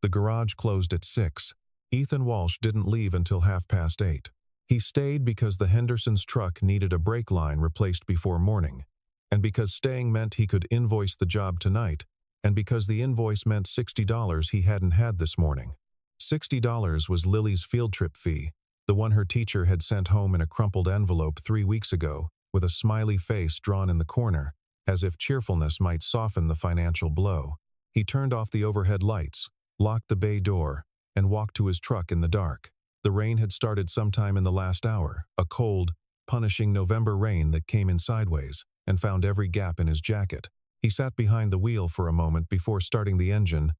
The garage closed at 6. Ethan Walsh didn't leave until 8:30. He stayed because the Hendersons' truck needed a brake line replaced before morning, and because staying meant he could invoice the job tonight, and because the invoice meant $60 he hadn't had this morning. $60 was Lily's field trip fee, the one her teacher had sent home in a crumpled envelope 3 weeks ago, with a smiley face drawn in the corner, as if cheerfulness might soften the financial blow. He turned off the overhead lights, locked the bay door, and walked to his truck in the dark. The rain had started sometime in the last hour, a cold, punishing November rain that came in sideways and found every gap in his jacket. He sat behind the wheel for a moment before starting the engine,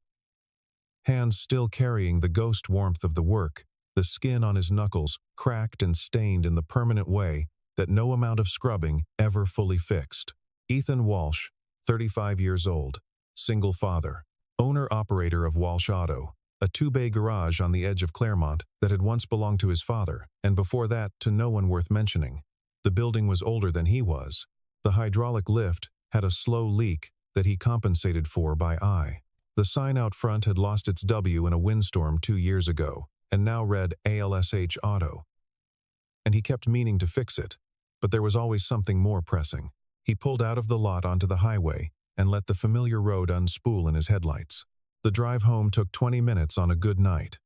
hands still carrying the ghost warmth of the work, the skin on his knuckles cracked and stained in the permanent way that no amount of scrubbing ever fully fixed. Ethan Walsh, 35 years old, single father, owner-operator of Walsh Auto, a 2-bay garage on the edge of Claremont that had once belonged to his father, and before that to no one worth mentioning. The building was older than he was. The hydraulic lift had a slow leak that he compensated for by eye. The sign out front had lost its W in a windstorm 2 years ago, and now read ALSH Auto. And he kept meaning to fix it, but there was always something more pressing. He pulled out of the lot onto the highway and let the familiar road unspool in his headlights. The drive home took 20 minutes on a good night.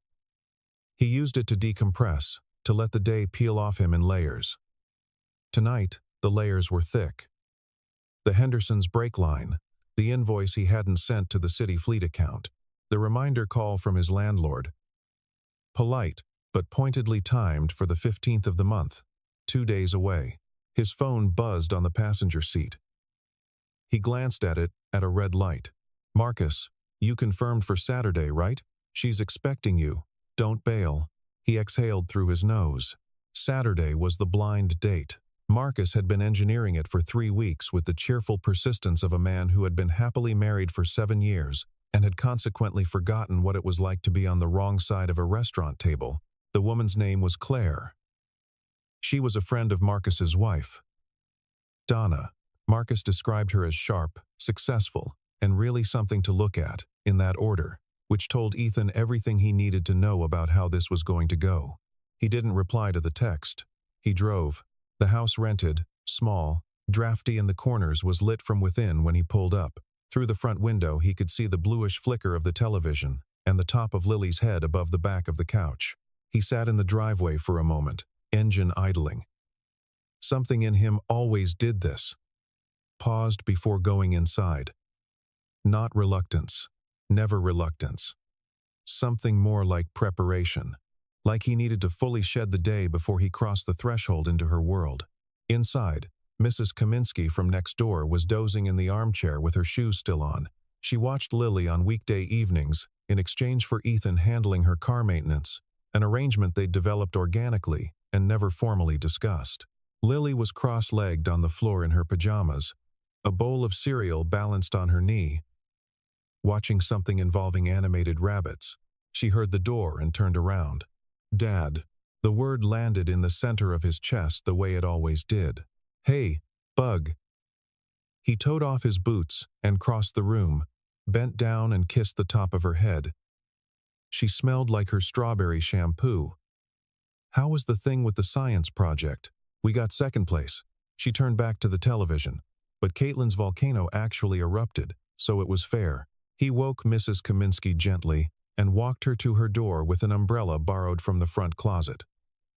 He used it to decompress, to let the day peel off him in layers. Tonight, the layers were thick. The Hendersons' brake line, the invoice he hadn't sent to the city fleet account, the reminder call from his landlord. Polite, but pointedly timed for the 15th of the month, 2 days away. His phone buzzed on the passenger seat. He glanced at it at a red light. "Marcus, you confirmed for Saturday, right? She's expecting you. Don't bail." He exhaled through his nose. Saturday was the blind date. Marcus had been engineering it for 3 weeks with the cheerful persistence of a man who had been happily married for 7 years and had consequently forgotten what it was like to be on the wrong side of a restaurant table. The woman's name was Claire. She was a friend of Marcus's wife, Donna. Marcus described her as sharp, successful, and really something to look at, in that order, which told Ethan everything he needed to know about how this was going to go. He didn't reply to the text. He drove. The house rented, small, drafty in the corners, was lit from within when he pulled up. Through the front window he could see the bluish flicker of the television and the top of Lily's head above the back of the couch. He sat in the driveway for a moment, engine idling. Something in him always did this. Paused before going inside. Not reluctance. Never reluctance. Something more like preparation. Like he needed to fully shed the day before he crossed the threshold into her world. Inside, Mrs. Kaminsky from next door was dozing in the armchair with her shoes still on. She watched Lily on weekday evenings in exchange for Ethan handling her car maintenance, an arrangement they'd developed organically and never formally discussed. Lily was cross-legged on the floor in her pajamas, a bowl of cereal balanced on her knee, watching something involving animated rabbits. She heard the door and turned around. "Dad." The word landed in the center of his chest the way it always did. "Hey, Bug." He toed off his boots and crossed the room, bent down and kissed the top of her head. She smelled like her strawberry shampoo. "How was the thing with the science project?" "We got second place." She turned back to the television, but Caitlin's volcano actually erupted, so it was fair. He woke Mrs. Kaminsky gently and walked her to her door with an umbrella borrowed from the front closet.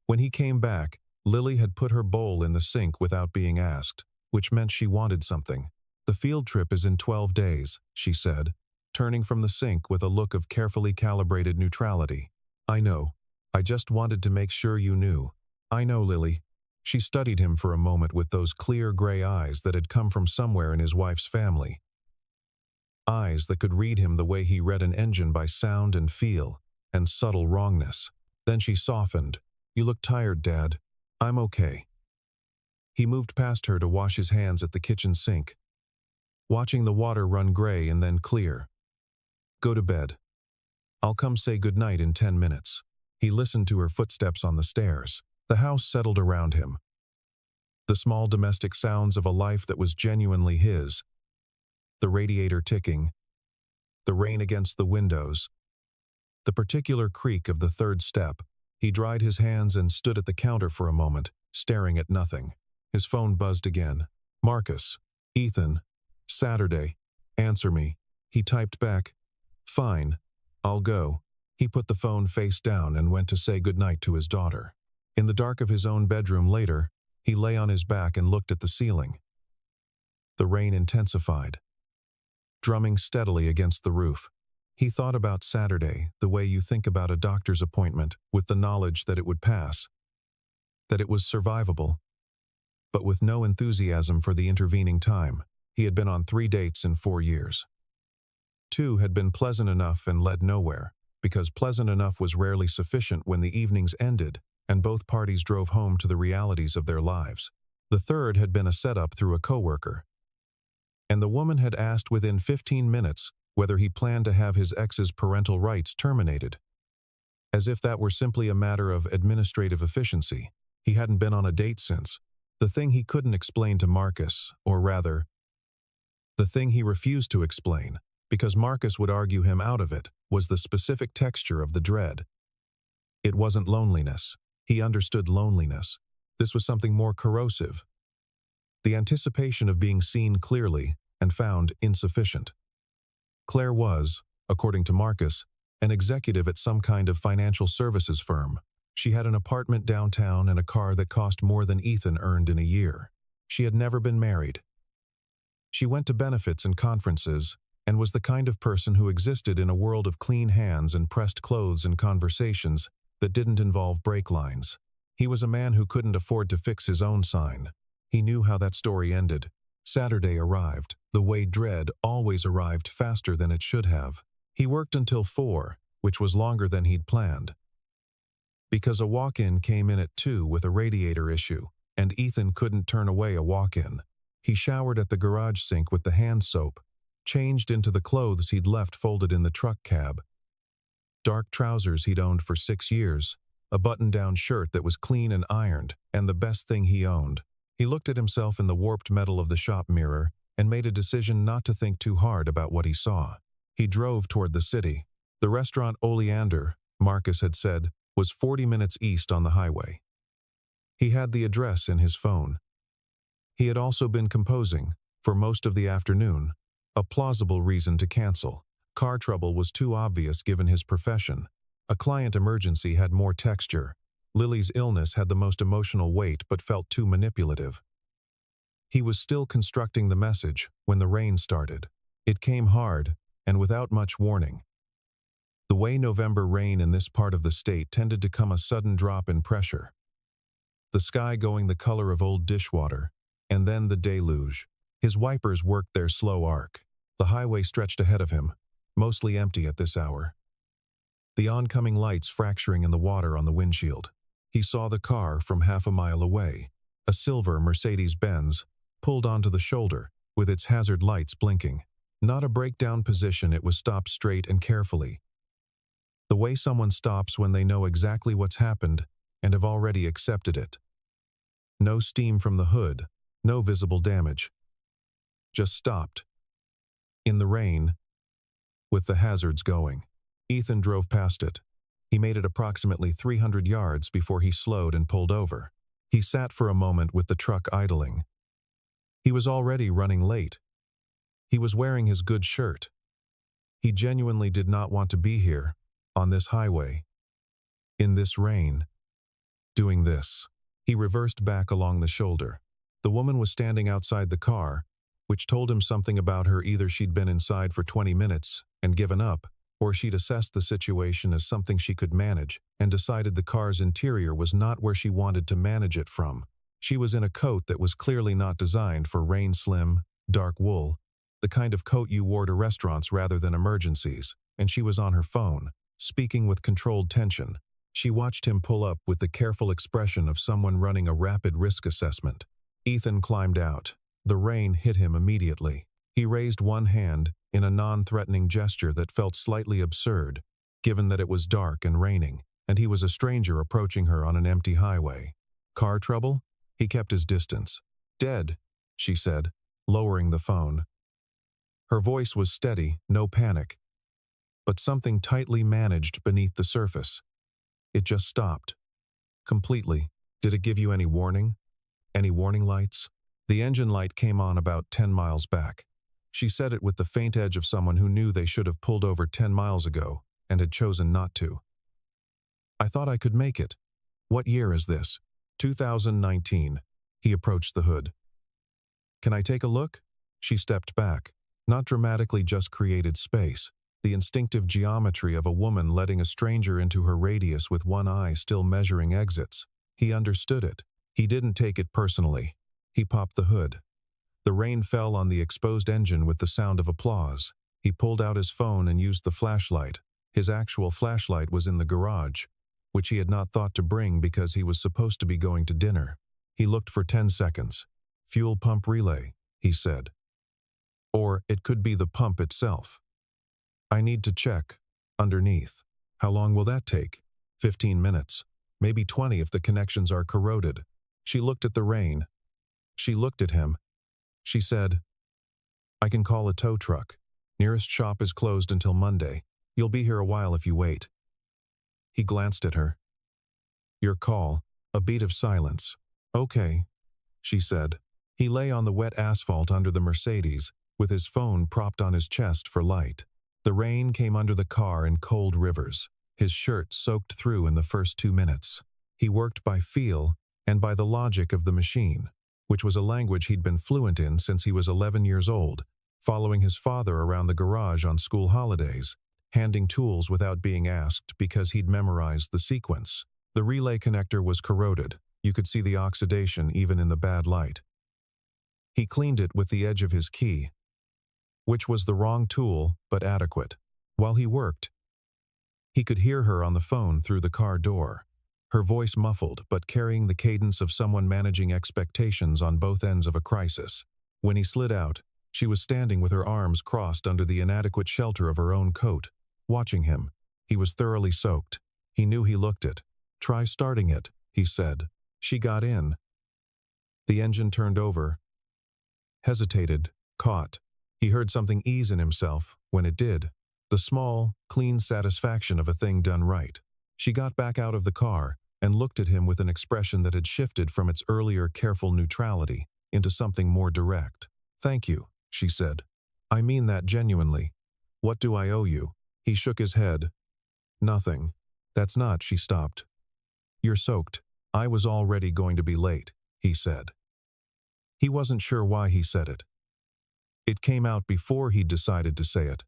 When he came back, Lily had put her bowl in the sink without being asked, which meant she wanted something. "The field trip is in 12 days, she said, turning from the sink with a look of carefully calibrated neutrality. "I know. I just wanted to make sure you knew." "I know, Lily." She studied him for a moment with those clear gray eyes that had come from somewhere in his wife's family. Eyes that could read him the way he read an engine by sound and feel, and subtle wrongness. Then she softened. "You look tired, Dad." "I'm okay." He moved past her to wash his hands at the kitchen sink, watching the water run gray and then clear. "Go to bed. I'll come say goodnight in 10 minutes. He listened to her footsteps on the stairs. The house settled around him. The small domestic sounds of a life that was genuinely his. The radiator ticking, the rain against the windows, The particular creak of the third step. He dried his hands and stood at the counter for a moment, staring at nothing. His phone buzzed again. Marcus. Ethan. Saturday. Answer me. He typed back, "Fine. I'll go." He put the phone face down and went to say goodnight to his daughter. In the dark of his own bedroom later, he lay on his back and looked at the ceiling. The rain intensified, drumming steadily against the roof. He thought about Saturday the way you think about a doctor's appointment, with the knowledge that it would pass, that it was survivable, but with no enthusiasm for the intervening time. He had been on 3 dates in 4 years. 2 had been pleasant enough and led nowhere, because pleasant enough was rarely sufficient when the evenings ended and both parties drove home to the realities of their lives. The 3rd had been a setup through a coworker, and the woman had asked within 15 minutes whether he planned to have his ex's parental rights terminated. As if that were simply a matter of administrative efficiency. He hadn't been on a date since. The thing he couldn't explain to Marcus, or rather, the thing he refused to explain, because Marcus would argue him out of it, was the specific texture of the dread. It wasn't loneliness. He understood loneliness. This was something more corrosive. The anticipation of being seen clearly and found insufficient. Claire was, according to Marcus, an executive at some kind of financial services firm. She had an apartment downtown and a car that cost more than Ethan earned in a year. She had never been married. She went to benefits and conferences and was the kind of person who existed in a world of clean hands and pressed clothes and conversations that didn't involve brake lines. He was a man who couldn't afford to fix his own sign. He knew how that story ended. Saturday arrived, the way dread always arrived faster than it should have. He worked until 4, which was longer than he'd planned. Because a walk-in came in at 2 with a radiator issue, and Ethan couldn't turn away a walk-in. He showered at the garage sink with the hand soap, changed into the clothes he'd left folded in the truck cab. Dark trousers he'd owned for 6 years, a button-down shirt that was clean and ironed, and the best thing he owned. He looked at himself in the warped metal of the shop mirror and made a decision not to think too hard about what he saw. He drove toward the city. The restaurant Oleander, Marcus had said, was 40 minutes east on the highway. He had the address in his phone. He had also been composing, for most of the afternoon, a plausible reason to cancel. Car trouble was too obvious given his profession. A client emergency had more texture. Lily's illness had the most emotional weight but felt too manipulative. He was still constructing the message when the rain started. It came hard and without much warning. The way November rain in this part of the state tended to come a sudden drop in pressure. The sky going the color of old dishwater, and then the deluge. His wipers worked their slow arc. The highway stretched ahead of him, mostly empty at this hour. The oncoming lights fracturing in the water on the windshield. He saw the car from half a mile away. A silver Mercedes-Benz, pulled onto the shoulder, with its hazard lights blinking. Not a breakdown position, it was stopped straight and carefully. The way someone stops when they know exactly what's happened and have already accepted it. No steam from the hood, no visible damage. Just stopped. In the rain, with the hazards going. Ethan drove past it. He made it approximately 300 yards before he slowed and pulled over. He sat for a moment with the truck idling. He was already running late. He was wearing his good shirt. He genuinely did not want to be here, on this highway, in this rain, doing this. He reversed back along the shoulder. The woman was standing outside the car, which told him something about her. Either she'd been inside for 20 minutes and given up, or she'd assessed the situation as something she could manage and decided the car's interior was not where she wanted to manage it from. She was in a coat that was clearly not designed for rain. Slim, dark wool, the kind of coat you wore to restaurants rather than emergencies, and she was on her phone, speaking with controlled tension. She watched him pull up with the careful expression of someone running a rapid risk assessment. Ethan climbed out. The rain hit him immediately. He raised one hand in a non-threatening gesture that felt slightly absurd, given that it was dark and raining, and he was a stranger approaching her on an empty highway. Car trouble? He kept his distance. Dead, she said, lowering the phone. Her voice was steady, no panic. but something tightly managed beneath the surface. It just stopped. Completely. Did it give you any warning? Any warning lights? The engine light came on about 10 miles back. She said it with the faint edge of someone who knew they should have pulled over 10 miles ago and had chosen not to. I thought I could make it. What year is this? 2019. He approached the hood. Can I take a look? She stepped back. Not dramatically, just created space. The instinctive geometry of a woman letting a stranger into her radius with one eye still measuring exits. He understood it. He didn't take it personally. He popped the hood. The rain fell on the exposed engine with the sound of applause. He pulled out his phone and used the flashlight. His actual flashlight was in the garage, which he had not thought to bring because he was supposed to be going to dinner. He looked for 10 seconds. Fuel pump relay, he said. Or it could be the pump itself. I need to check. Underneath. How long will that take? 15 minutes. Maybe 20 if the connections are corroded. She looked at the rain. She looked at him. She said, I can call a tow truck. Nearest shop is closed until Monday. You'll be here a while if you wait. He glanced at her. Your call. A beat of silence. Okay, she said. He lay on the wet asphalt under the Mercedes, with his phone propped on his chest for light. The rain came under the car in cold rivers. His shirt soaked through in the first 2 minutes. He worked by feel and by the logic of the machine, which was a language he'd been fluent in since he was 11 years old, following his father around the garage on school holidays, handing tools without being asked because he'd memorized the sequence. The relay connector was corroded. You could see the oxidation even in the bad light. He cleaned it with the edge of his key, which was the wrong tool but adequate. While he worked, he could hear her on the phone through the car door, her voice muffled but carrying the cadence of someone managing expectations on both ends of a crisis. When he slid out, she was standing with her arms crossed under the inadequate shelter of her own coat, watching him. He was thoroughly soaked. He knew he looked it. Try starting it, he said. She got in. The engine turned over, hesitated, caught. He heard something ease in himself when it did. The small, clean satisfaction of a thing done right. She got back out of the car and looked at him with an expression that had shifted from its earlier careful neutrality into something more direct. Thank you, she said. I mean that genuinely. What do I owe you? He shook his head. Nothing. That's not, she stopped. You're soaked. I was already going to be late, he said. He wasn't sure why he said it. It came out before he'd decided to say it.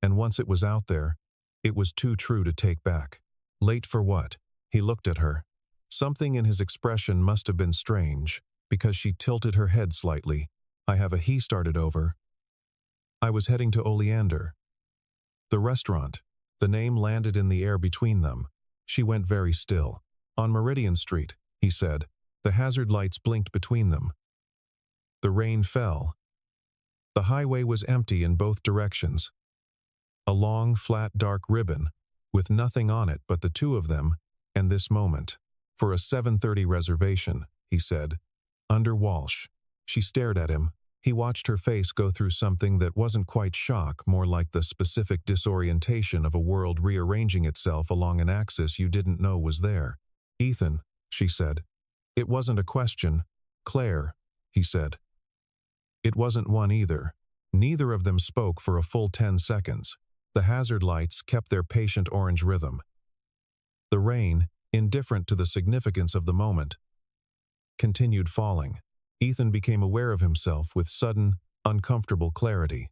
And once it was out there, it was too true to take back. Late for what? He looked at her. Something in his expression must have been strange, because she tilted her head slightly. He started over. I was heading to Oleander. The restaurant. The name landed in the air between them. She went very still. On Meridian Street, he said. The hazard lights blinked between them. The rain fell. The highway was empty in both directions. A long, flat, dark ribbon, with nothing on it but the two of them and this moment. For a 7:30 reservation, he said. Under Walsh. She stared at him. He watched her face go through something that wasn't quite shock, more like the specific disorientation of a world rearranging itself along an axis you didn't know was there. Ethan, she said. It wasn't a question. Claire, he said. It wasn't one either. Neither of them spoke for a full 10 seconds. The hazard lights kept their patient orange rhythm. The rain, indifferent to the significance of the moment, continued falling. Ethan became aware of himself with sudden, uncomfortable clarity.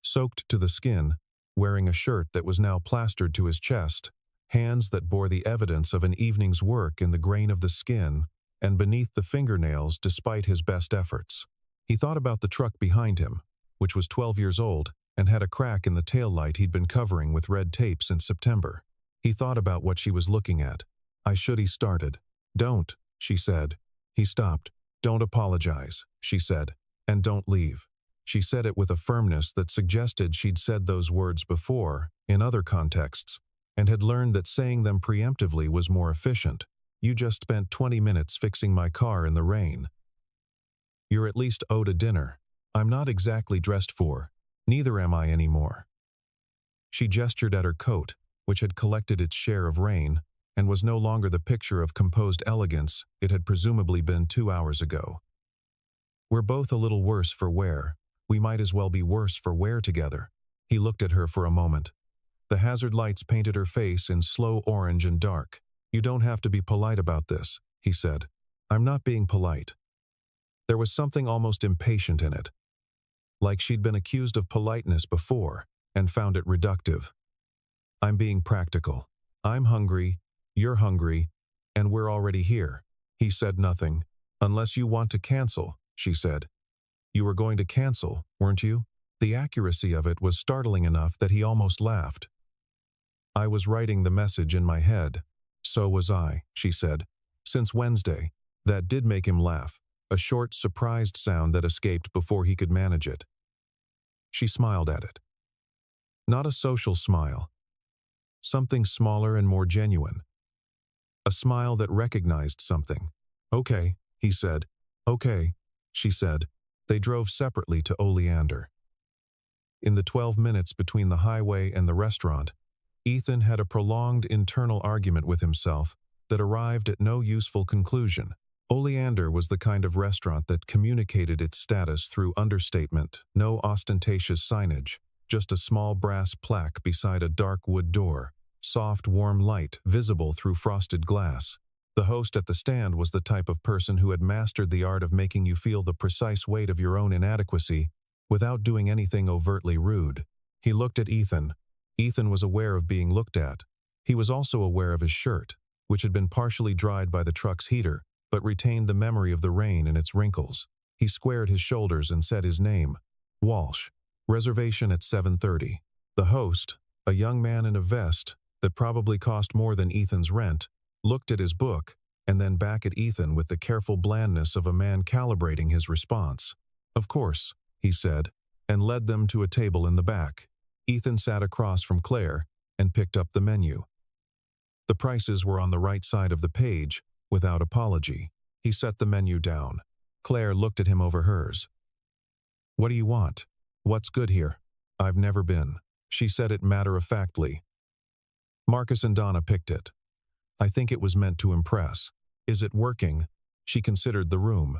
Soaked to the skin, wearing a shirt that was now plastered to his chest, hands that bore the evidence of an evening's work in the grain of the skin and beneath the fingernails despite his best efforts. He thought about the truck behind him, which was 12 years old and had a crack in the taillight he'd been covering with red tape since September. He thought about what she was looking at. He started. Don't, she said. He stopped. Don't apologize, she said. And don't leave. She said it with a firmness that suggested she'd said those words before, in other contexts, and had learned that saying them preemptively was more efficient. You just spent 20 minutes fixing my car in the rain. You're at least owed a dinner. I'm not exactly dressed for. Neither am I anymore. She gestured at her coat, which had collected its share of rain, and was no longer the picture of composed elegance it had presumably been 2 hours ago. "We're both a little worse for wear. We might as well be worse for wear together." He looked at her for a moment. The hazard lights painted her face in slow orange and dark. "You don't have to be polite about this," he said. "I'm not being polite." There was something almost impatient in it, like she'd been accused of politeness before and found it reductive. "I'm being practical. I'm hungry, you're hungry, and we're already here." He said nothing. "Unless you want to cancel," she said. "You were going to cancel, weren't you?" The accuracy of it was startling enough that he almost laughed. "I was writing the message in my head." "So was I," she said. "Since Wednesday." That did make him laugh, a short, surprised sound that escaped before he could manage it. She smiled at it. Not a social smile. Something smaller and more genuine. A smile that recognized something. "Okay," he said. "Okay," she said. They drove separately to Oleander. In the 12 minutes between the highway and the restaurant, Ethan had a prolonged internal argument with himself that arrived at no useful conclusion. Oleander was the kind of restaurant that communicated its status through understatement, no ostentatious signage, just a small brass plaque beside a dark wood door, soft, warm light visible through frosted glass. The host at the stand was the type of person who had mastered the art of making you feel the precise weight of your own inadequacy without doing anything overtly rude. He looked at Ethan. Ethan was aware of being looked at. He was also aware of his shirt, which had been partially dried by the truck's heater, but retained the memory of the rain and its wrinkles. He squared his shoulders and said his name. "Walsh. Reservation at 7:30. The host, a young man in a vest that probably cost more than Ethan's rent, looked at his book and then back at Ethan with the careful blandness of a man calibrating his response. "Of course," he said, and led them to a table in the back. Ethan sat across from Claire and picked up the menu. The prices were on the right side of the page, without apology. He set the menu down. Claire looked at him over hers. "What do you want? What's good here?" "I've never been." She said it matter-of-factly. Marcus and Donna picked it. "I think it was meant to impress." "Is it working?" She considered the room.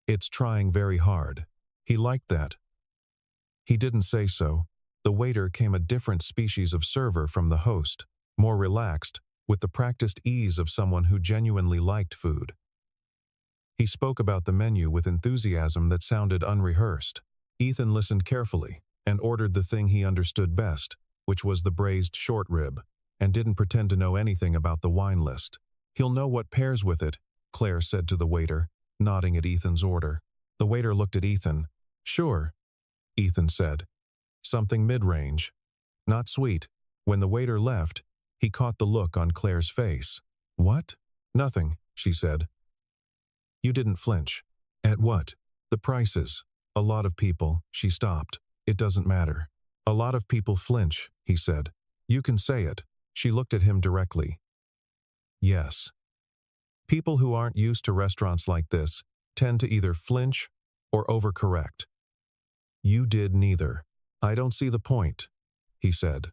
"It's trying very hard." He liked that. He didn't say so. The waiter came a different species of server from the host, more relaxed, with the practiced ease of someone who genuinely liked food. He spoke about the menu with enthusiasm that sounded unrehearsed. Ethan listened carefully and ordered the thing he understood best, which was the braised short rib, and didn't pretend to know anything about the wine list. "He'll know what pairs with it," Claire said to the waiter, nodding at Ethan's order. The waiter looked at Ethan. "Sure," Ethan said. "Something mid-range. Not sweet." When the waiter left, he caught the look on Claire's face. "What?" "Nothing," she said. "You didn't flinch." "At what?" "The prices. A lot of people." She stopped. "It doesn't matter." "A lot of people flinch," he said. "You can say it." She looked at him directly. "Yes. People who aren't used to restaurants like this tend to either flinch or overcorrect. You did neither." "I don't see the point," he said.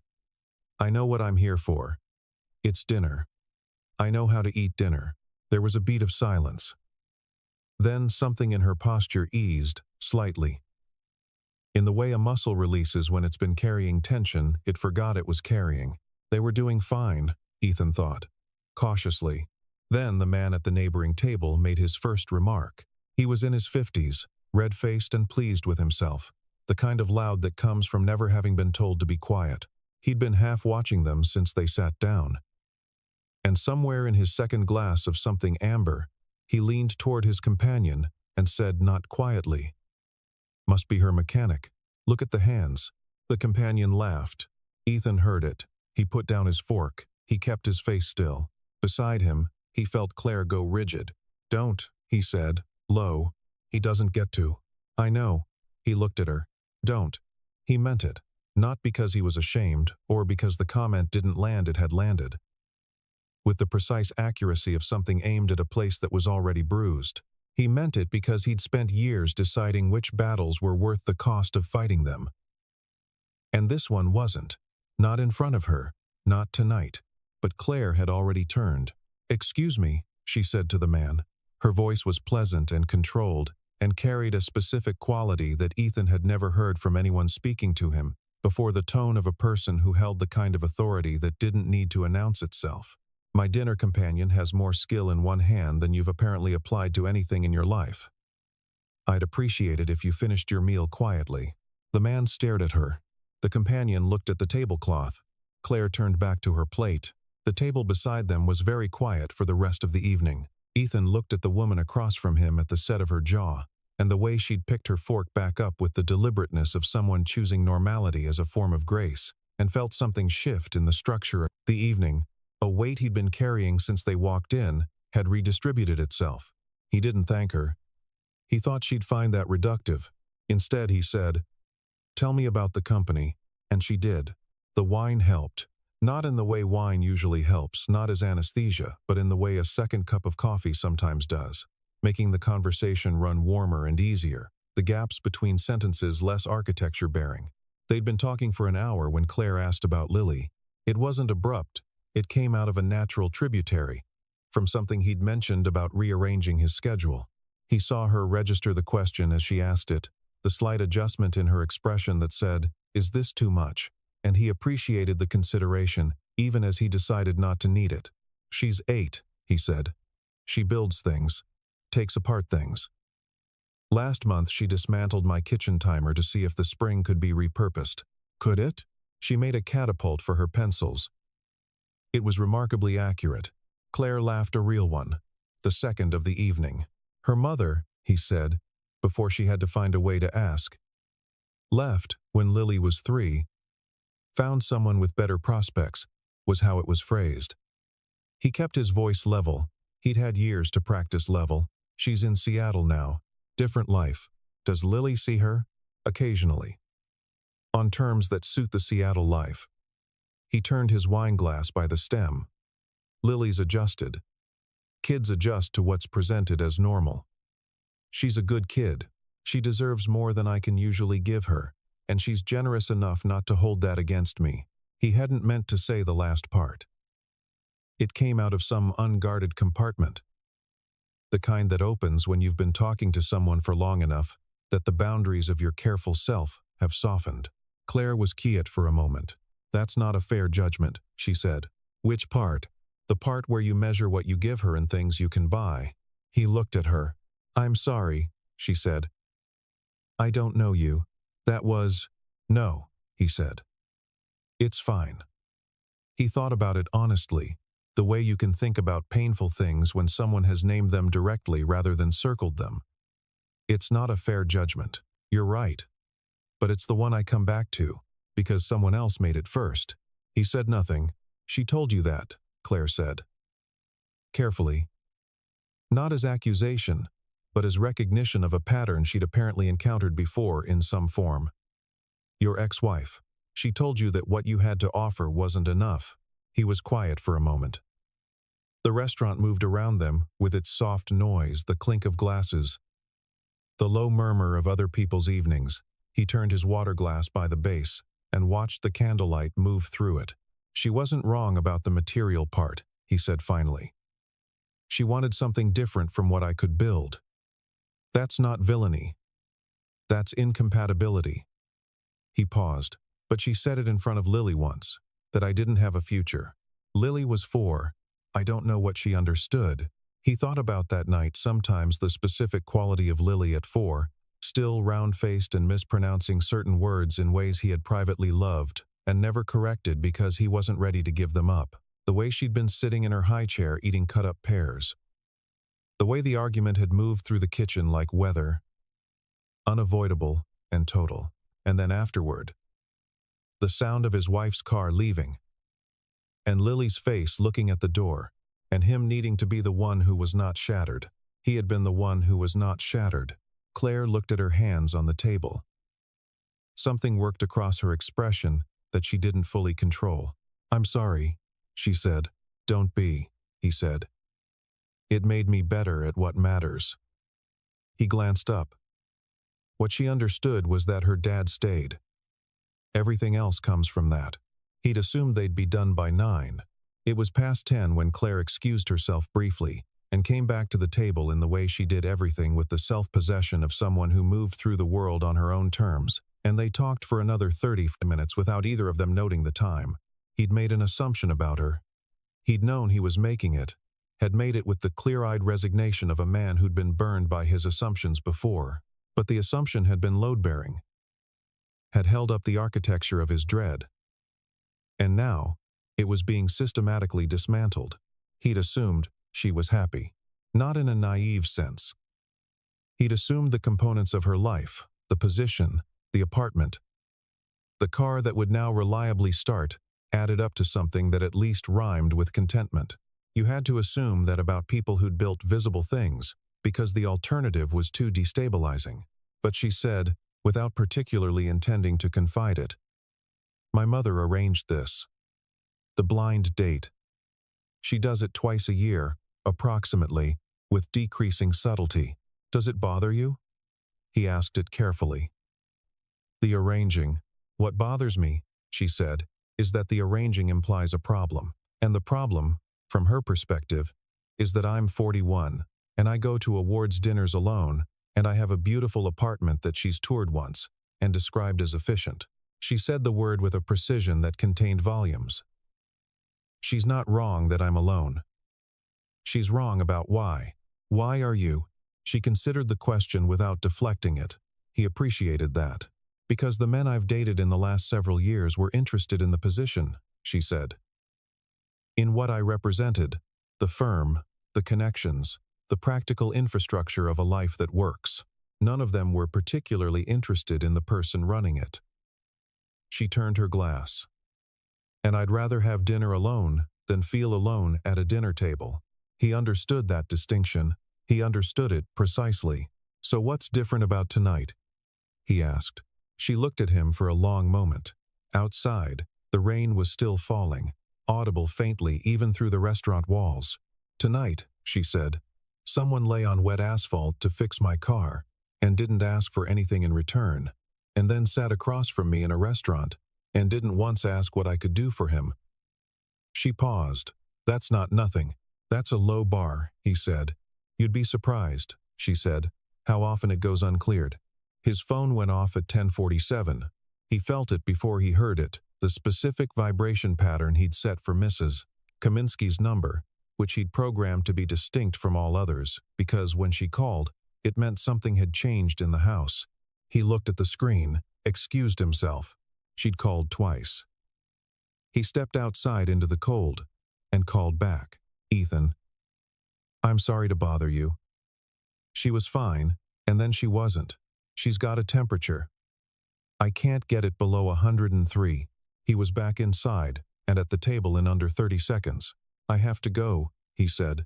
"I know what I'm here for. It's dinner. I know how to eat dinner." There was a beat of silence. Then something in her posture eased, slightly. In the way a muscle releases when it's been carrying tension, it forgot it was carrying. They were doing fine, Ethan thought, cautiously. Then the man at the neighboring table made his first remark. He was in his 50s, red-faced and pleased with himself, the kind of loud that comes from never having been told to be quiet. He'd been half watching them since they sat down. And somewhere in his second glass of something amber, he leaned toward his companion and said not quietly, "Must be her mechanic. Look at the hands." The companion laughed. Ethan heard it. He put down his fork. He kept his face still. Beside him, he felt Claire go rigid. "Don't," he said, low. "He doesn't get to." "I know." He looked at her. "Don't." He meant it. Not because he was ashamed, or because the comment didn't land, it had landed. With the precise accuracy of something aimed at a place that was already bruised. He meant it because he'd spent years deciding which battles were worth the cost of fighting them. And this one wasn't. Not in front of her, not tonight. But Claire had already turned. "Excuse me," she said to the man. Her voice was pleasant and controlled, and carried a specific quality that Ethan had never heard from anyone speaking to him before, the tone of a person who held the kind of authority that didn't need to announce itself. "My dinner companion has more skill in one hand than you've apparently applied to anything in your life. I'd appreciate it if you finished your meal quietly." The man stared at her. The companion looked at the tablecloth. Claire turned back to her plate. The table beside them was very quiet for the rest of the evening. Ethan looked at the woman across from him at the set of her jaw, and the way she'd picked her fork back up with the deliberateness of someone choosing normality as a form of grace, and felt something shift in the structure of the evening. A weight he'd been carrying since they walked in had redistributed itself. He didn't thank her. He thought she'd find that reductive. Instead, he said, "Tell me about the company," and she did. The wine helped. Not in the way wine usually helps, not as anesthesia, but in the way a second cup of coffee sometimes does, making the conversation run warmer and easier, the gaps between sentences less architecture-bearing. They'd been talking for an hour when Claire asked about Lily. It wasn't abrupt. It came out of a natural tributary, from something he'd mentioned about rearranging his schedule. He saw her register the question as she asked it, the slight adjustment in her expression that said, "Is this too much?" And he appreciated the consideration, even as he decided not to need it. "She's 8, he said. "She builds things, takes apart things. Last month she dismantled my kitchen timer to see if the spring could be repurposed. Could it? She made a catapult for her pencils. It was remarkably accurate." Claire laughed, a real one. The second of the evening. Her mother, he said, before she had to find a way to ask, left when Lily was 3. Found someone with better prospects, was how it was phrased. He kept his voice level. He'd had years to practice level. "She's in Seattle now. Different life. Does Lily see her?" "Occasionally. On terms that suit the Seattle life." He turned his wine glass by the stem. "Lily's adjusted. Kids adjust to what's presented as normal. She's a good kid. She deserves more than I can usually give her, and she's generous enough not to hold that against me." He hadn't meant to say the last part. It came out of some unguarded compartment. The kind that opens when you've been talking to someone for long enough that the boundaries of your careful self have softened. Claire was quiet for a moment. "That's not a fair judgment," she said. "Which part?" "The part where you measure what you give her and things you can buy." He looked at her. "I'm sorry," she said. "I don't know you. That was—" "No," he said. "It's fine." He thought about it honestly, the way you can think about painful things when someone has named them directly rather than circled them. "It's not a fair judgment. You're right. But it's the one I come back to, because someone else made it first." He said nothing. "She told you that," Claire said. Carefully. Not as accusation, but as recognition of a pattern she'd apparently encountered before in some form. "Your ex-wife. She told you that what you had to offer wasn't enough." He was quiet for a moment. The restaurant moved around them, with its soft noise, the clink of glasses, the low murmur of other people's evenings. He turned his water glass by the base and watched the candlelight move through it. "She wasn't wrong about the material part," he said finally. "She wanted something different from what I could build. That's not villainy. That's incompatibility." He paused. "But she said it in front of Lily once, that I didn't have a future. Lily was 4. I don't know what she understood." He thought about that night, sometimes the specific quality of Lily at 4, still round-faced and mispronouncing certain words in ways he had privately loved and never corrected because he wasn't ready to give them up. The way she'd been sitting in her high chair eating cut-up pears. The way the argument had moved through the kitchen like weather, unavoidable and total. And then afterward, the sound of his wife's car leaving, and Lily's face looking at the door, and him needing to be the one who was not shattered. He had been the one who was not shattered. Claire looked at her hands on the table. Something worked across her expression that she didn't fully control. "I'm sorry," she said. "Don't be," he said. "It made me better at what matters." He glanced up. What she understood was that her dad stayed. Everything else comes from that. He'd assumed they'd be done by 9. It was past 10 when Claire excused herself briefly and came back to the table in the way she did everything, with the self-possession of someone who moved through the world on her own terms, and they talked for another 30 minutes without either of them noting the time. He'd made an assumption about her. He'd known he was making it, had made it with the clear-eyed resignation of a man who'd been burned by his assumptions before, but the assumption had been load-bearing, had held up the architecture of his dread. And now, it was being systematically dismantled. He'd assumed she was happy, not in a naive sense. He'd assumed the components of her life, the position, the apartment. The car that would now reliably start added up to something that at least rhymed with contentment. You had to assume that about people who'd built visible things, because the alternative was too destabilizing. But she said, without particularly intending to confide it, "My mother arranged this. The blind date. She does it twice a year, approximately, with decreasing subtlety. Does it bother you?" He asked it carefully. "The arranging. What bothers me," she said, "is that the arranging implies a problem. And the problem, from her perspective, is that I'm 41, and I go to awards dinners alone, and I have a beautiful apartment that she's toured once, and described as efficient." She said the word with a precision that contained volumes. "She's not wrong that I'm alone. She's wrong about why. Why are you?" She considered the question without deflecting it. He appreciated that. "Because the men I've dated in the last several years were interested in the position," she said. "In what I represented, the firm, the connections, the practical infrastructure of a life that works. None of them were particularly interested in the person running it." She turned her glass. "And I'd rather have dinner alone than feel alone at a dinner table." He understood that distinction. He understood it precisely. "So what's different about tonight?" he asked. She looked at him for a long moment. Outside, the rain was still falling, audible faintly even through the restaurant walls. "Tonight," she said, "someone lay on wet asphalt to fix my car, and didn't ask for anything in return, and then sat across from me in a restaurant, and didn't once ask what I could do for him." She paused. "That's not nothing. That's a low bar," he said. "You'd be surprised," she said, "how often it goes uncleared." His phone went off at 10:47. He felt it before he heard it, the specific vibration pattern he'd set for Mrs. Kaminsky's number, which he'd programmed to be distinct from all others, because when she called, it meant something had changed in the house. He looked at the screen, excused himself. She'd called twice. He stepped outside into the cold, and called back. "Ethan, I'm sorry to bother you." She was fine, and then she wasn't. "She's got a temperature. I can't get it below 103. He was back inside, and at the table in under 30 seconds. "I have to go," he said.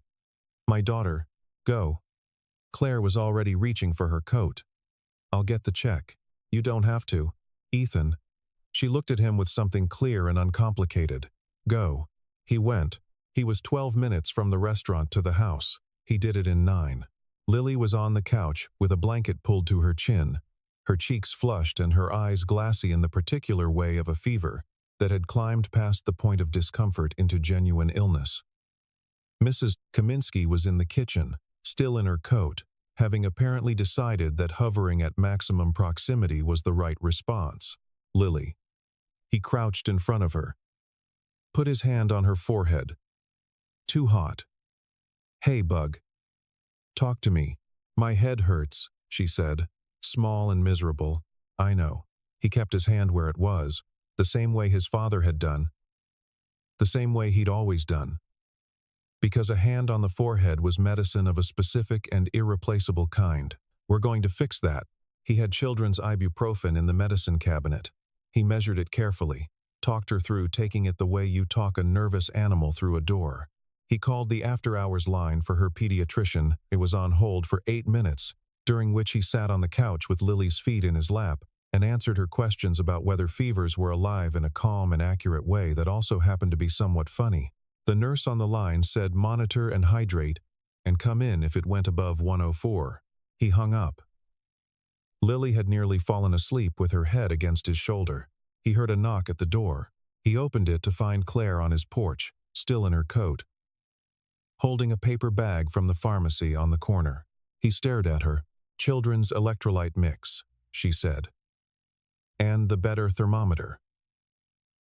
"My daughter, go." Claire was already reaching for her coat. "I'll get the check." "You don't have to, Ethan." She looked at him with something clear and uncomplicated. "Go." He went. He was 12 minutes from the restaurant to the house. He did it in 9. Lily was on the couch with a blanket pulled to her chin, her cheeks flushed and her eyes glassy in the particular way of a fever that had climbed past the point of discomfort into genuine illness. Mrs. Kaminsky was in the kitchen, still in her coat, having apparently decided that hovering at maximum proximity was the right response. "Lily." He crouched in front of her, put his hand on her forehead. "Too hot." "Hey, Bug. Talk to me." "My head hurts," she said, small and miserable. "I know." He kept his hand where it was, the same way his father had done, the same way he'd always done. Because a hand on the forehead was medicine of a specific and irreplaceable kind. "We're going to fix that." He had children's ibuprofen in the medicine cabinet. He measured it carefully, talked her through taking it the way you talk a nervous animal through a door. He called the after-hours line for her pediatrician. It was on hold for 8 minutes, during which he sat on the couch with Lily's feet in his lap and answered her questions about whether fevers were alive in a calm and accurate way that also happened to be somewhat funny. The nurse on the line said monitor and hydrate, and come in if it went above 104. He hung up. Lily had nearly fallen asleep with her head against his shoulder. He heard a knock at the door. He opened it to find Claire on his porch, still in her coat, holding a paper bag from the pharmacy on the corner. He stared at her. "Children's electrolyte mix," she said. "And the better thermometer.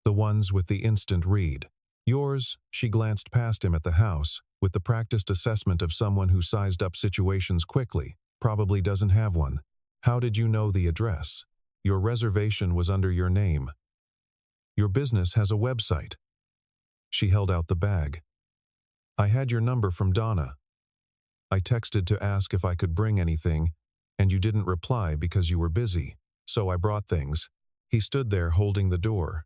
The ones with the instant read. Yours," she glanced past him at the house, with the practiced assessment of someone who sized up situations quickly, "probably doesn't have one. How did you know the address? Your reservation was under your name. Your business has a website." She held out the bag. "I had your number from Donna. I texted to ask if I could bring anything, and you didn't reply because you were busy, so I brought things." He stood there holding the door,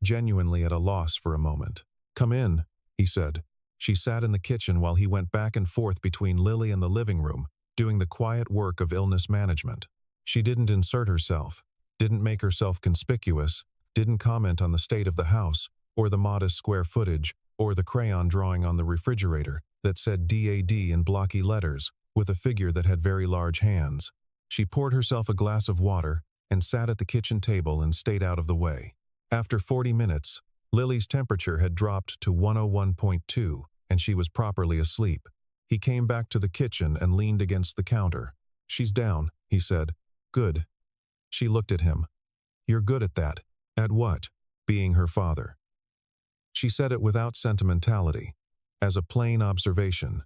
genuinely at a loss for a moment. "Come in," he said. She sat in the kitchen while he went back and forth between Lily and the living room, doing the quiet work of illness management. She didn't insert herself, didn't make herself conspicuous, didn't comment on the state of the house, or the modest square footage, or the crayon drawing on the refrigerator that said DAD in blocky letters, with a figure that had very large hands. She poured herself a glass of water and sat at the kitchen table and stayed out of the way. After 40 minutes, Lily's temperature had dropped to 101.2, and she was properly asleep. He came back to the kitchen and leaned against the counter. "She's down," he said. "Good." She looked at him. "You're good at that." "At what?" "Being her father." She said it without sentimentality, as a plain observation.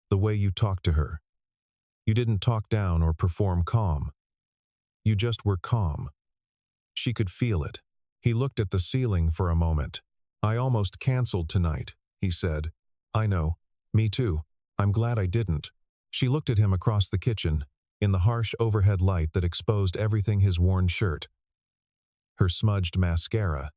"The way you talked to her. You didn't talk down or perform calm. You just were calm." She could feel it. He looked at the ceiling for a moment. "I almost canceled tonight," he said. "I know. Me too. I'm glad I didn't." She looked at him across the kitchen, in the harsh overhead light that exposed everything: his worn shirt, her smudged mascara,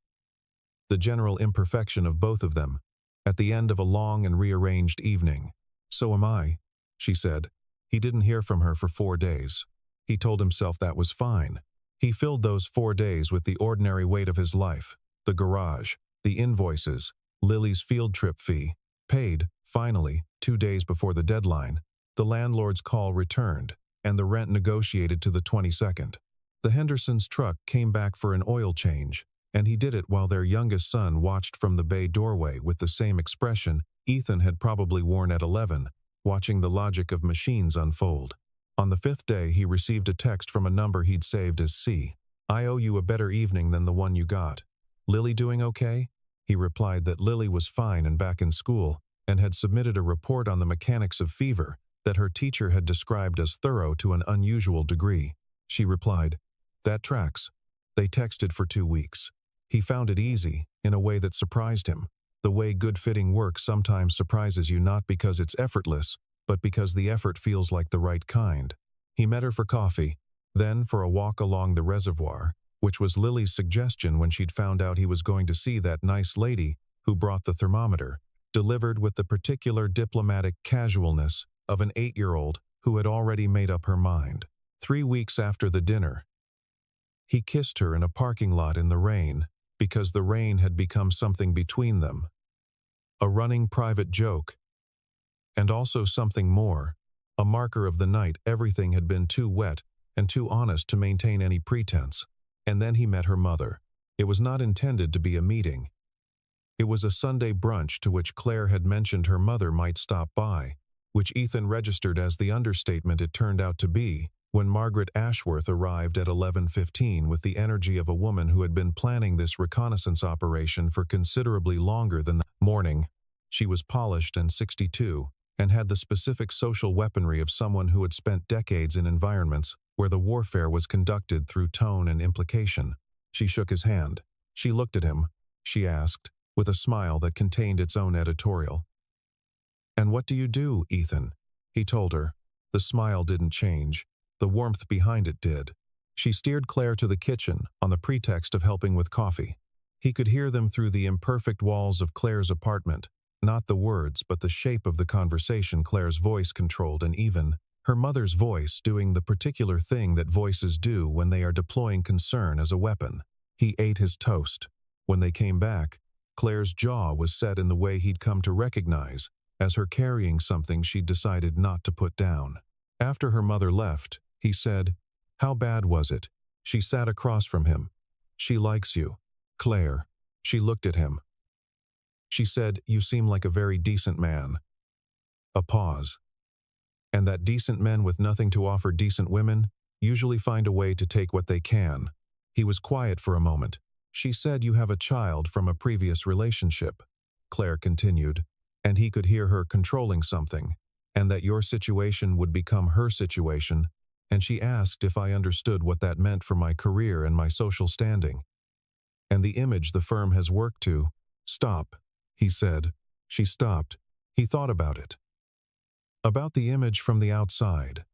the general imperfection of both of them, at the end of a long and rearranged evening. "So am I," she said. He didn't hear from her for 4 days. He told himself that was fine. He filled those 4 days with the ordinary weight of his life: the garage, the invoices, Lily's field trip fee, paid, finally, 2 days before the deadline. The landlord's call returned, and the rent negotiated to the 22nd. The Hendersons' truck came back for an oil change, and he did it while their youngest son watched from the bay doorway with the same expression Ethan had probably worn at 11, watching the logic of machines unfold. On the 5th day, he received a text from a number he'd saved as C. "I owe you a better evening than the one you got. Lily doing okay?" He replied that Lily was fine and back in school, and had submitted a report on the mechanics of fever that her teacher had described as thorough to an unusual degree. She replied, "That tracks." They texted for 2 weeks. He found it easy, in a way that surprised him. The way good-fitting work sometimes surprises you, not because it's effortless, but because the effort feels like the right kind. He met her for coffee, then for a walk along the reservoir, which was Lily's suggestion when she'd found out he was going to see that nice lady who brought the thermometer, delivered with the particular diplomatic casualness of an 8-year-old who had already made up her mind. 3 weeks after the dinner, he kissed her in a parking lot in the rain, because the rain had become something between them. A running private joke, and also something more, a marker of the night everything had been too wet and too honest to maintain any pretense. And then he met her mother. It was not intended to be a meeting. It was a Sunday brunch to which Claire had mentioned her mother might stop by, which Ethan registered as the understatement it turned out to be, when Margaret Ashworth arrived at 11:15 with the energy of a woman who had been planning this reconnaissance operation for considerably longer than the morning. She was polished and 62, and had the specific social weaponry of someone who had spent decades in environments where the warfare was conducted through tone and implication. She shook his hand. She looked at him. She asked, with a smile that contained its own editorial. "And what do you do, Ethan?" He told her. The smile didn't change. The warmth behind it did. She steered Claire to the kitchen on the pretext of helping with coffee. He could hear them through the imperfect walls of Claire's apartment, not the words but the shape of the conversation Claire's voice controlled, and even her mother's voice doing the particular thing that voices do when they are deploying concern as a weapon. He ate his toast. When they came back, Claire's jaw was set in the way he'd come to recognize as her carrying something she'd decided not to put down. After her mother left, he said, "How bad was it?" She sat across from him. "She likes you." "Claire." She looked at him. She said, "You seem like a very decent man." A pause. "And that decent men with nothing to offer decent women usually find a way to take what they can." He was quiet for a moment. "She said you have a child from a previous relationship," Claire continued, and he could hear her controlling something, "and that your situation would become her situation, and she asked if I understood what that meant for my career and my social standing. And the image the firm has worked to—" "Stop," he said. She stopped. He thought about it. About the image from the outside.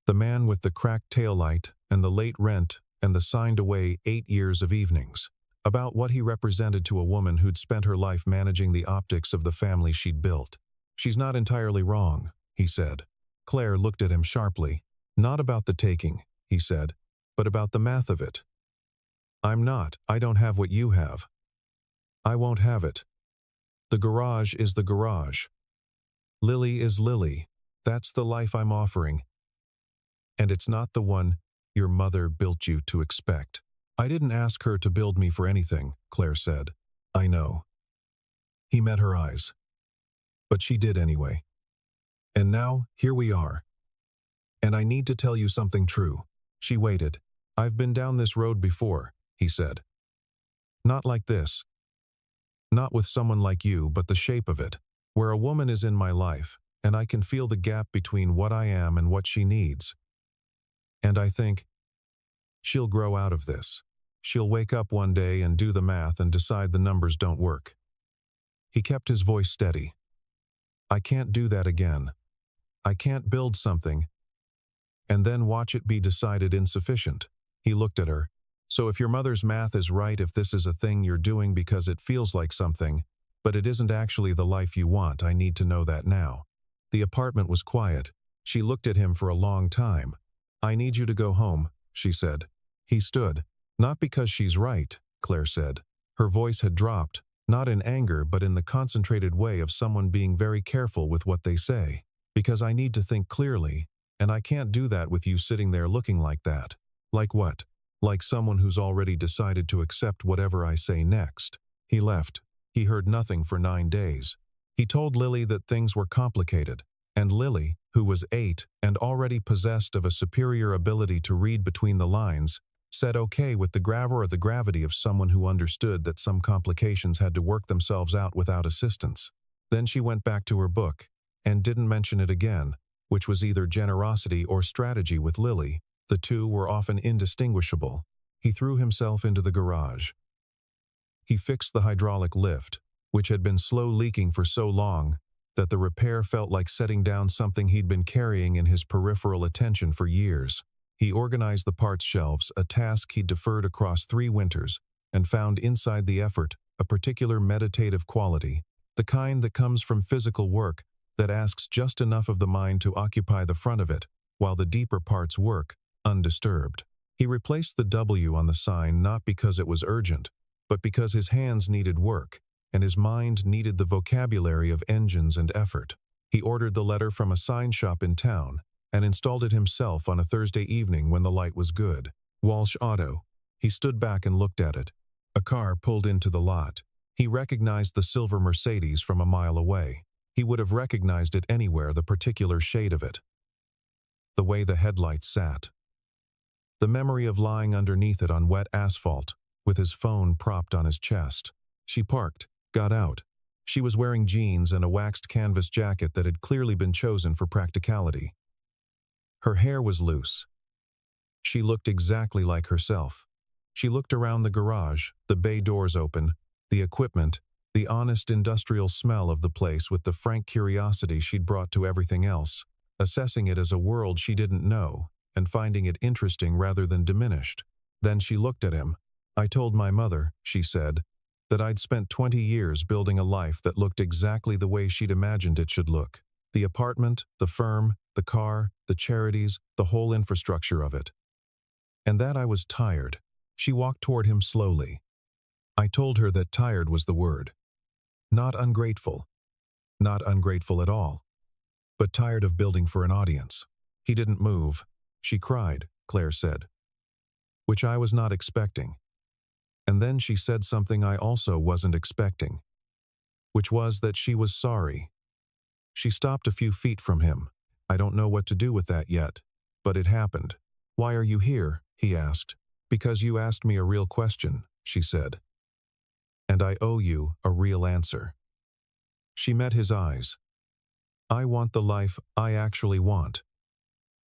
The man with the cracked taillight and the late rent and the signed away 8 years of evenings. About what he represented to a woman who'd spent her life managing the optics of the family she'd built. "She's not entirely wrong," he said. Claire looked at him sharply. "Not about the taking," he said, "but about the math of it. I don't have what you have. I won't have it. The garage is the garage. Lily is Lily. That's the life I'm offering. And it's not the one your mother built you to expect." "I didn't ask her to build me for anything," Claire said. "I know." He met her eyes. "But she did anyway. And now, here we are. And I need to tell you something true." She waited. "I've been down this road before," he said. "Not like this. Not with someone like you, but the shape of it, where a woman is in my life, and I can feel the gap between what I am and what she needs. And I think, she'll grow out of this. She'll wake up one day and do the math and decide the numbers don't work." He kept his voice steady. "I can't do that again. I can't build something and then watch it be decided insufficient." He looked at her. "So if your mother's math is right, if this is a thing you're doing because it feels like something, but it isn't actually the life you want, I need to know that now." The apartment was quiet. She looked at him for a long time. "I need you to go home," she said. He stood. "Not because she's right," Claire said. Her voice had dropped, not in anger but in the concentrated way of someone being very careful with what they say. "Because I need to think clearly, and I can't do that with you sitting there looking like that." "Like what?" "Like someone who's already decided to accept whatever I say next." He left. He heard nothing for 9 days. He told Lily that things were complicated, and Lily, who was 8 and already possessed of a superior ability to read between the lines, said okay with the gravity of someone who understood that some complications had to work themselves out without assistance. Then she went back to her book, and didn't mention it again, which was either generosity or strategy with Lily. The two were often indistinguishable. He threw himself into the garage. He fixed the hydraulic lift, which had been slow leaking for so long that the repair felt like setting down something he'd been carrying in his peripheral attention for years. He organized the parts shelves, a task he'd deferred across 3 winters, and found inside the effort a particular meditative quality, the kind that comes from physical work that asks just enough of the mind to occupy the front of it, while the deeper parts work, undisturbed. He replaced the W on the sign not because it was urgent, but because his hands needed work, and his mind needed the vocabulary of engines and effort. He ordered the letter from a sign shop in town, and installed it himself on a Thursday evening when the light was good. Walsh Auto. He stood back and looked at it. A car pulled into the lot. He recognized the silver Mercedes from a mile away. He would have recognized it anywhere, the particular shade of it. The way the headlights sat. The memory of lying underneath it on wet asphalt, with his phone propped on his chest. She parked, got out. She was wearing jeans and a waxed canvas jacket that had clearly been chosen for practicality. Her hair was loose. She looked exactly like herself. She looked around the garage, the bay doors open, the equipment, the honest industrial smell of the place with the frank curiosity she'd brought to everything else, assessing it as a world she didn't know, and finding it interesting rather than diminished. Then she looked at him. "I told my mother," she said, "that I'd spent 20 years building a life that looked exactly the way she'd imagined it should look. The apartment, the firm, the car, the charities, the whole infrastructure of it. And that I was tired." She walked toward him slowly. I told her that tired was the word. Not ungrateful. Not ungrateful at all. But tired of building for an audience. He didn't move. "She cried," Claire said. "Which I was not expecting. And then she said something I also wasn't expecting, which was that she was sorry. She stopped a few feet from him. I don't know what to do with that yet, but it happened. Why are you here? He asked. Because you asked me a real question, she said. And I owe you a real answer. She met his eyes. I want the life I actually want.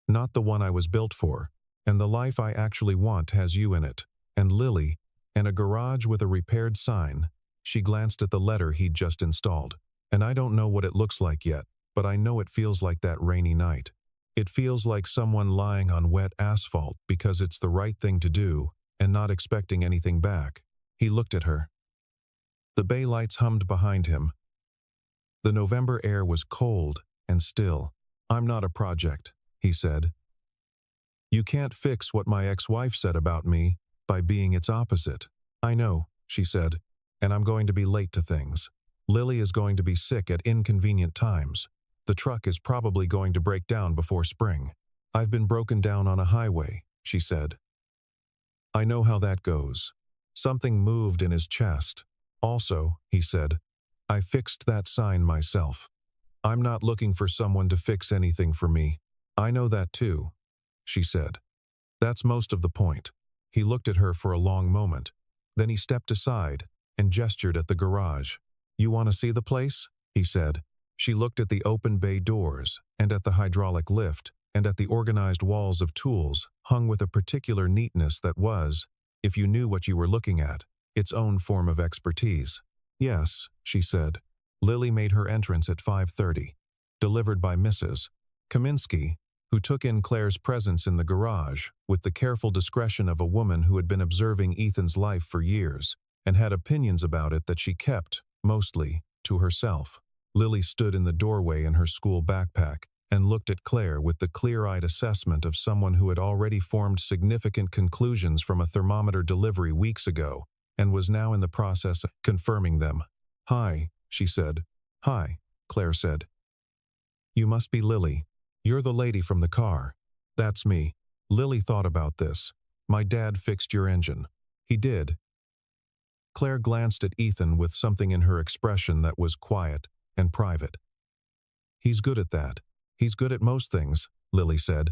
Not the one I was built for, and the life I actually want has you in it, and Lily, and a garage with a repaired sign. She glanced at the letter he'd just installed. And I don't know what it looks like yet, but I know it feels like that rainy night. It feels like someone lying on wet asphalt because it's the right thing to do and not expecting anything back. He looked at her. The bay lights hummed behind him. The November air was cold and still. I'm not a project, he said. You can't fix what my ex-wife said about me by being its opposite. I know, she said, and I'm going to be late to things. Lily is going to be sick at inconvenient times. The truck is probably going to break down before spring. I've been broken down on a highway, she said. I know how that goes. Something moved in his chest. Also, he said, I fixed that sign myself. I'm not looking for someone to fix anything for me. I know that too, she said. That's most of the point. He looked at her for a long moment. Then he stepped aside and gestured at the garage. You want to see the place? He said. She looked at the open bay doors and at the hydraulic lift and at the organized walls of tools hung with a particular neatness that was, if you knew what you were looking at, its own form of expertise. Yes, she said. Lily made her entrance at 5:30, delivered by Mrs. Kaminsky, who took in Claire's presence in the garage with the careful discretion of a woman who had been observing Ethan's life for years and had opinions about it that she kept, mostly, to herself. Lily stood in the doorway in her school backpack and looked at Claire with the clear-eyed assessment of someone who had already formed significant conclusions from a thermometer delivery weeks ago and was now in the process of confirming them. Hi, she said. Hi, Claire said. You must be Lily. You're the lady from the car. That's me. Lily thought about this. My dad fixed your engine. He did. Claire glanced at Ethan with something in her expression that was quiet and private. He's good at that. He's good at most things, Lily said,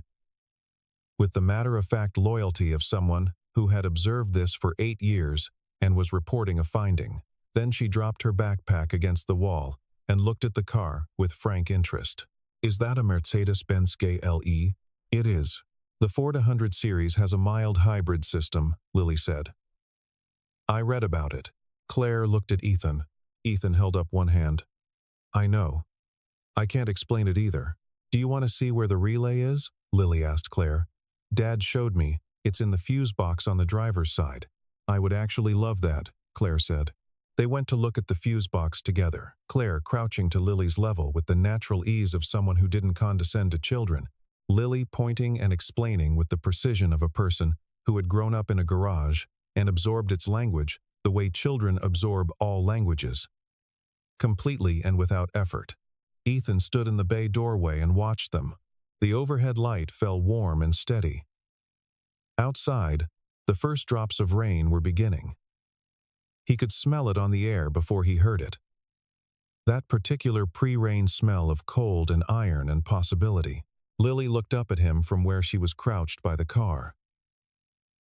with the matter-of-fact loyalty of someone who had observed this for 8 years and was reporting a finding. Then she dropped her backpack against the wall and looked at the car with frank interest. Is that a Mercedes-Benz GLE? It is. The Ford 100 series has a mild hybrid system, Lily said. I read about it. Claire looked at Ethan. Ethan held up one hand. I know. I can't explain it either. Do you want to see where the relay is? Lily asked Claire. Dad showed me. It's in the fuse box on the driver's side. I would actually love that, Claire said. They went to look at the fuse box together, Claire crouching to Lily's level with the natural ease of someone who didn't condescend to children, Lily pointing and explaining with the precision of a person who had grown up in a garage and absorbed its language the way children absorb all languages. Completely and without effort. Ethan stood in the bay doorway and watched them. The overhead light fell warm and steady. Outside, the first drops of rain were beginning. He could smell it on the air before he heard it. That particular pre-rain smell of cold and iron and possibility. Lily looked up at him from where she was crouched by the car.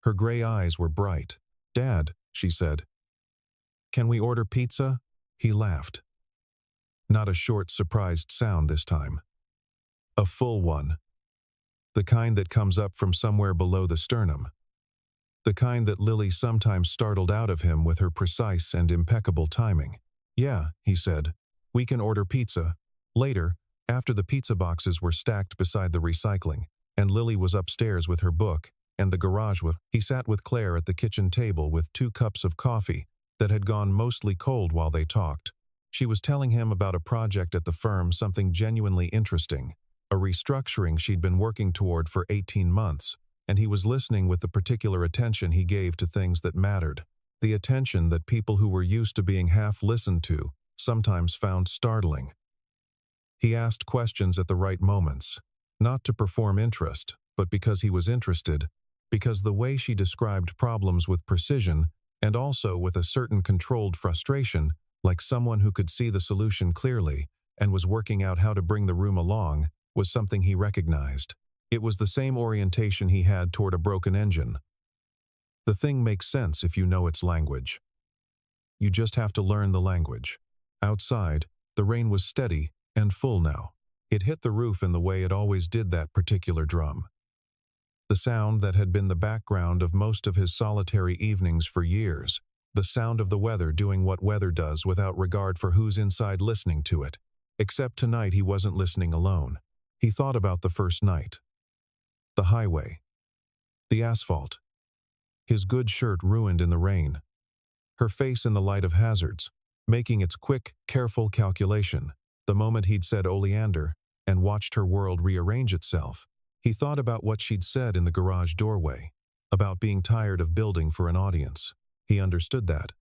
Her gray eyes were bright. Dad, she said. Can we order pizza? He laughed. Not a short, surprised sound this time. A full one. The kind that comes up from somewhere below the sternum. The kind that Lily sometimes startled out of him with her precise and impeccable timing. Yeah, he said. We can order pizza. Later, after the pizza boxes were stacked beside the recycling, and Lily was upstairs with her book, and the garage he sat with Claire at the kitchen table with 2 cups of coffee that had gone mostly cold while they talked. She was telling him about a project at the firm, something genuinely interesting, a restructuring she'd been working toward for 18 months, and he was listening with the particular attention he gave to things that mattered, the attention that people who were used to being half listened to sometimes found startling. He asked questions at the right moments, not to perform interest, but because he was interested, because the way she described problems with precision and also with a certain controlled frustration, like someone who could see the solution clearly and was working out how to bring the room along, was something he recognized. It was the same orientation he had toward a broken engine. The thing makes sense if you know its language. You just have to learn the language. Outside, the rain was steady and full now. It hit the roof in the way it always did that particular drum. The sound that had been the background of most of his solitary evenings for years. The sound of the weather doing what weather does without regard for who's inside listening to it. Except tonight he wasn't listening alone. He thought about the first night. The highway. The asphalt. His good shirt ruined in the rain. Her face in the light of hazards, making its quick, careful calculation. The moment he'd said oleander and watched her world rearrange itself. He thought about what she'd said in the garage doorway, about being tired of building for an audience. He understood that.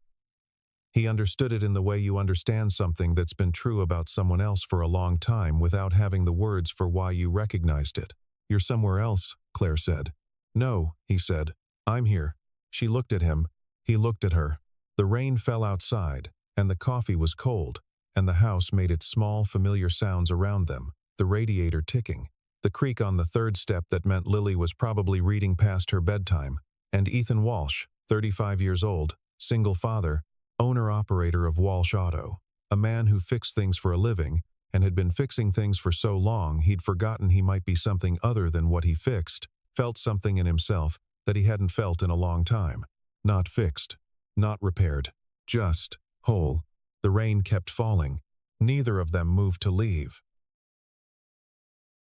He understood it in the way you understand something that's been true about someone else for a long time without having the words for why you recognized it. "You're somewhere else," Claire said. "No," he said. "I'm here." She looked at him. He looked at her. The rain fell outside, and the coffee was cold, and the house made its small, familiar sounds around them, the radiator ticking, the creak on the third step that meant Lily was probably reading past her bedtime, and Ethan Walsh, 35 years old, single father, owner-operator of Walsh Auto, a man who fixed things for a living and had been fixing things for so long he'd forgotten he might be something other than what he fixed, felt something in himself that he hadn't felt in a long time. Not fixed, not repaired, just whole. The rain kept falling. Neither of them moved to leave.